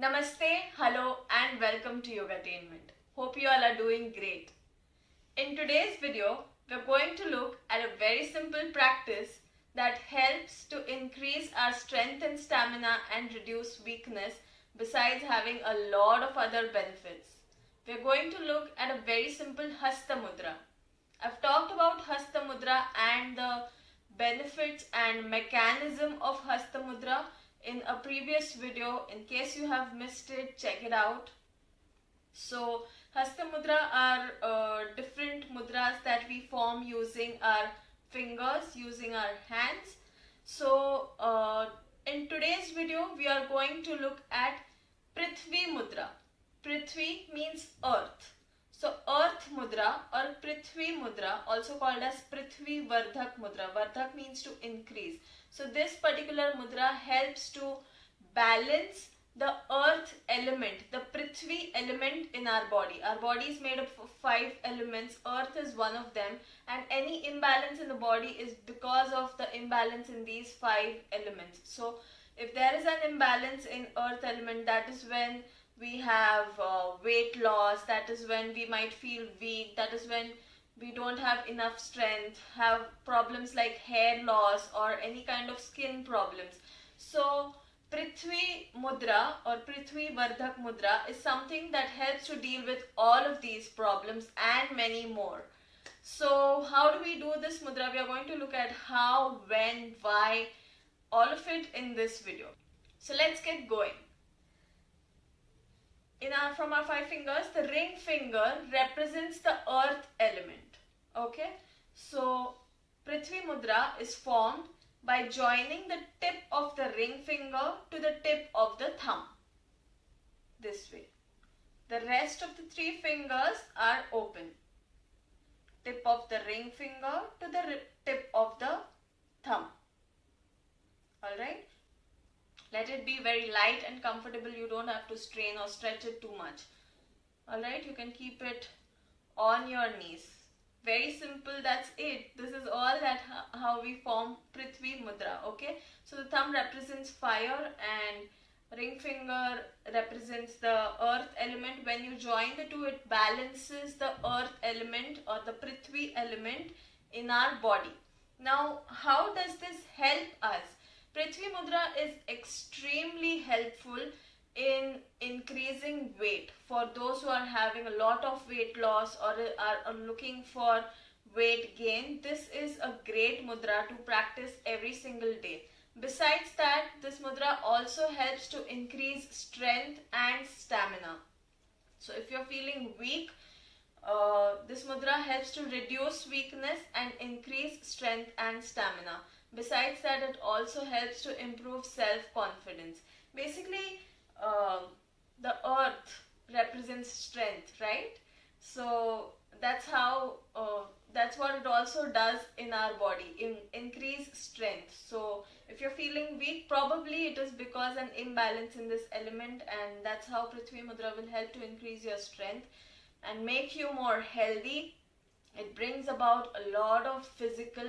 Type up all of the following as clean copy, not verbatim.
Namaste, hello and welcome to Yogatainment. Hope you all are doing great. In today's video, we're going to look at a very simple practice that helps to increase our strength and stamina and reduce weakness besides having a lot of other benefits. We're going to look at a very simple Hasta Mudra. I've talked about Hasta Mudra and the benefits and mechanism of Hasta Mudra in a previous video. In case you have missed it, check it out. So Hasta Mudra are different mudras that we form using our fingers, using our hands. So in today's video we are going to look at Prithvi Mudra. Prithvi means earth. So Earth Mudra or Prithvi Mudra, also called as Prithvi Vardhak Mudra. Vardhak means to increase. So this particular mudra helps to balance the earth element, the Prithvi element in our body. Our body is made up of 5 elements. Earth is one of them, and any imbalance in the body is because of the imbalance in these 5 elements. So if there is an imbalance in earth element, that is when we have weight loss, that is when we might feel weak, that is when we don't have enough strength, have problems like hair loss or any kind of skin problems. So Prithvi Mudra or Prithvi Vardhak Mudra is something that helps to deal with all of these problems and many more. So how do we do this mudra? We are going to look at how, when, why, all of it in this video. So let's get going. From our 5 fingers, the ring finger represents the earth element. Okay, so Prithvi Mudra is formed by joining the tip of the ring finger to the tip of the thumb, this way. The rest of the 3 fingers are open. Tip of the ring finger to the tip of the thumb. Alright. Let it be very light and comfortable. You don't have to strain or stretch it too much. Alright, you can keep it on your knees. Very simple, that's it. This is all that how we form Prithvi Mudra. Okay, so the thumb represents fire and ring finger represents the earth element. When you join the two, it balances the earth element or the Prithvi element in our body. Now, how does this help us? Prithvi Mudra is extremely helpful in increasing weight for those who are having a lot of weight loss or are looking for weight gain. This is a great mudra to practice every single day. Besides that, this mudra also helps to increase strength and stamina. So if you're feeling weak, this mudra helps to reduce weakness and increase strength and stamina. Besides that, it also helps to improve self-confidence. Basically, the earth represents strength, right? So that's how, that's what it also does in our body, increase strength. So if you're feeling weak, probably it is because an imbalance in this element, and that's how Prithvi Mudra will help to increase your strength and make you more healthy. It brings about a lot of physical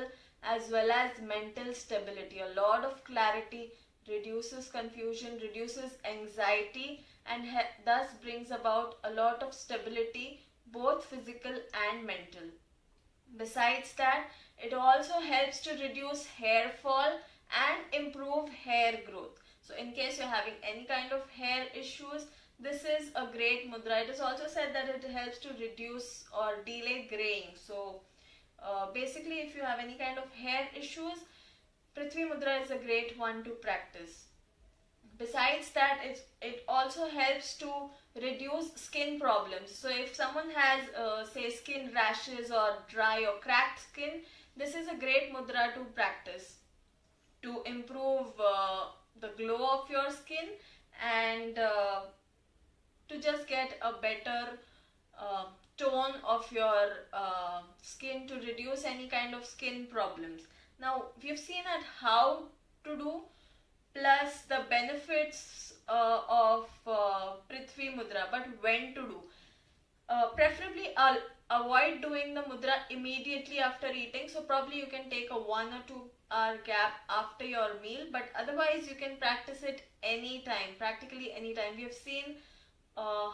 as well as mental stability, a lot of clarity, reduces confusion, reduces anxiety, and thus brings about a lot of stability, both physical and mental. Besides that, it also helps to reduce hair fall and improve hair growth. So in case you're having any kind of hair issues, this is a great mudra. It is also said that it helps to reduce or delay graying. So basically, if you have any kind of hair issues, Prithvi Mudra is a great one to practice. Besides that, it also helps to reduce skin problems. So if someone has say skin rashes or dry or cracked skin, this is a great mudra to practice to improve the glow of your skin and to just get a better tone of your skin, to reduce any kind of skin problems. Now we've seen at how to do plus the benefits of Prithvi Mudra, but when to do. Preferably I'll avoid doing the mudra immediately after eating, so probably you can take a 1 or 2 1 hour gap after your meal, but otherwise you can practice it anytime, practically anytime. We have seen uh,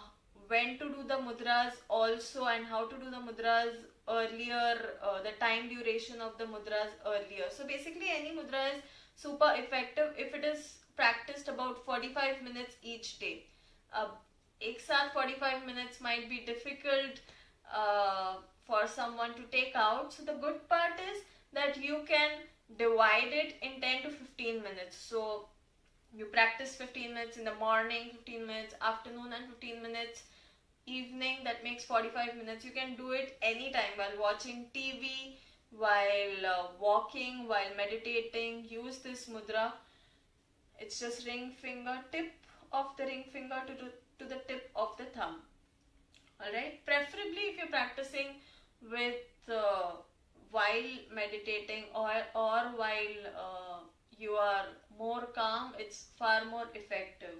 when to do the mudras also, and how to do the mudras earlier, the time duration of the mudras earlier. So basically any mudra is super effective if it is practiced about 45 minutes each day. एक साथ 45 minutes might be difficult for someone to take out. So the good part is that you can divide it in 10 to 15 minutes. So you practice 15 minutes in the morning, 15 minutes afternoon, and 15 minutes evening. That makes 45 minutes. You can do it anytime while watching TV, while walking, while meditating. Use this mudra. It's just ring finger, tip of the ring finger to the tip of the thumb. Alright, preferably if you're practicing with while meditating or while you are more calm, it's far more effective.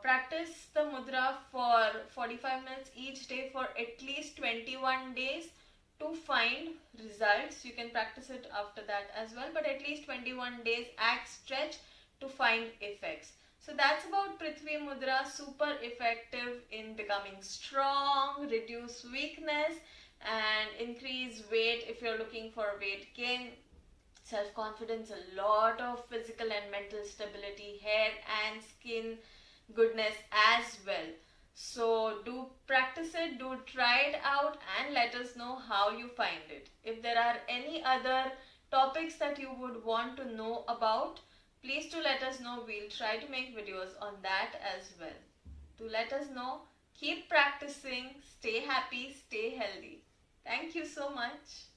Practice the mudra for 45 minutes each day for at least 21 days to find results. You can practice it after that as well, but at least 21 days at stretch to find effects. So that's about Prithvi Mudra. Super effective in becoming strong, reduce weakness, and increase weight if you're looking for weight gain, self-confidence, a lot of physical and mental stability, hair and skin goodness as well. So do practice it, do try it out, and let us know how you find it. If there are any other topics that you would want to know about, please do let us know. We'll try to make videos on that as well. Do let us know. Keep practicing. Stay happy. Stay healthy. Thank you so much.